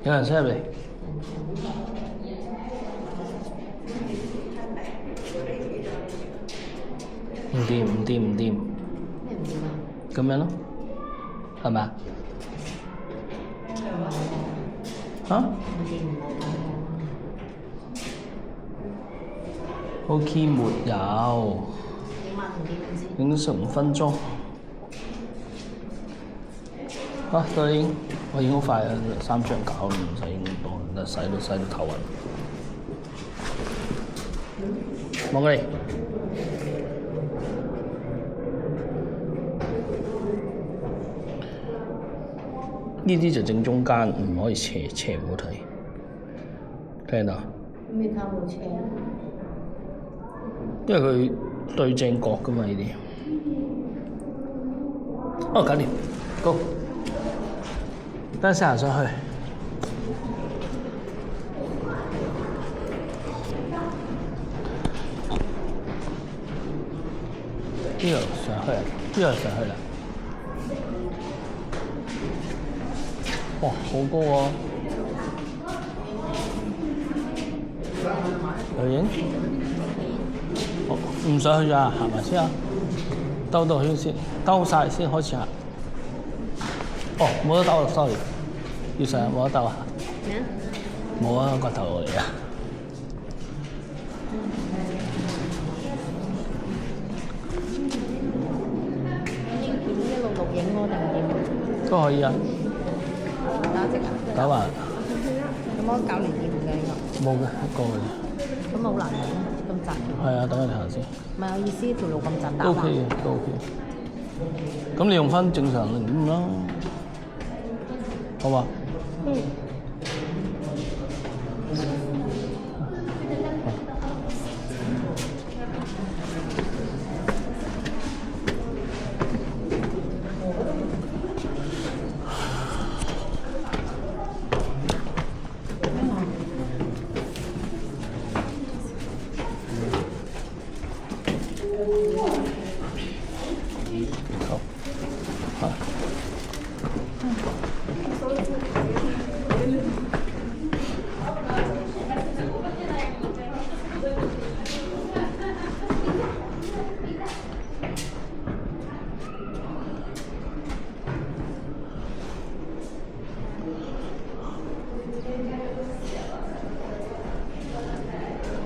有人先入嚟。唔掂唔掂唔掂。咩唔掂啊？咁樣咯，係咪啊？嚇唔掂唔好？OK 沒有，點啊？唔掂先。影咗15分鐘。啊，都已經，我影好快啊，3張搞唔使影咁多，洗到頭暈。望過嚟。呢啲就正中間，唔可以斜唔好睇。聽到？咩睇冇車啊？因為佢對正角㗎嘛呢啲。哦，搞掂，Go。等陣先行上去。呢度上去啊？呢度上去啦。哇，好高喎！有影？哦，唔上去咋？行埋先啊！兜圈先，兜晒先開始行。哦，冇得兜啊 ，sorry。要上冇得兜啊？咩啊？冇啊，個頭嚟啊！一路錄影我定點？都可以啊。打即啊？搞埋。有冇搞連點㗎呢個？冇嘅，一個嘅啫。咁咪好難影，咁窄。係啊，等佢行先。唔係我意思，條路咁窄打 O K 嘅，都 O K。咁你用翻正常0.5啦，好嘛？嗯。好，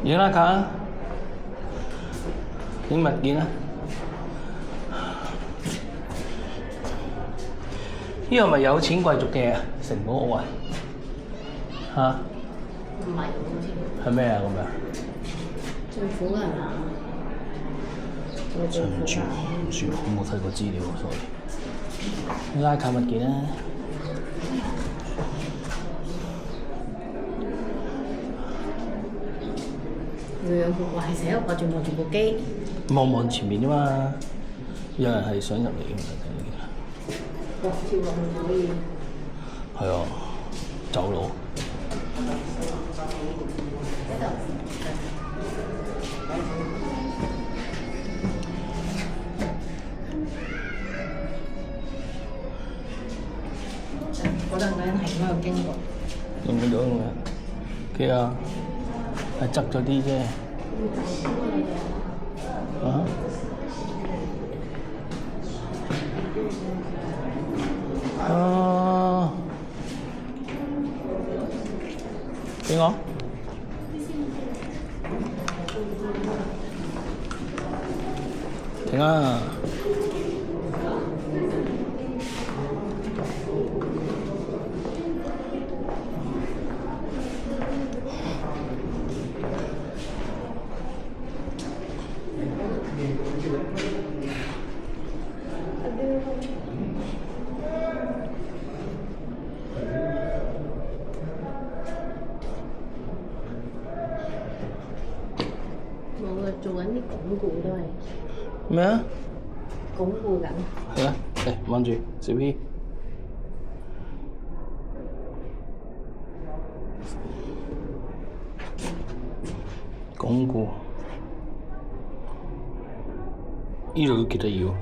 影啦，卡，影物件啊！呢個咪有錢貴族嘅城堡屋啊？嚇？唔係好似。係咩啊？咁樣？政府㗎係嘛？真唔知喎，唔知喎，我冇睇過資料，sorry。拉近物件啦。話係成日掛住部機。望前面啫嘛，有人係想入嚟嘅嘛。跳落去可以。係啊，走佬。嗰陣嗰人係咁喺度經過。見唔見到咁樣？OK啊，係側咗啲啫。啊？啊！俾我。停啊！冇啊，做緊啲鞏固都係。咩啊？鞏固緊。係啊，嚟望住小 P。鞏固。呢度都幾得意喎。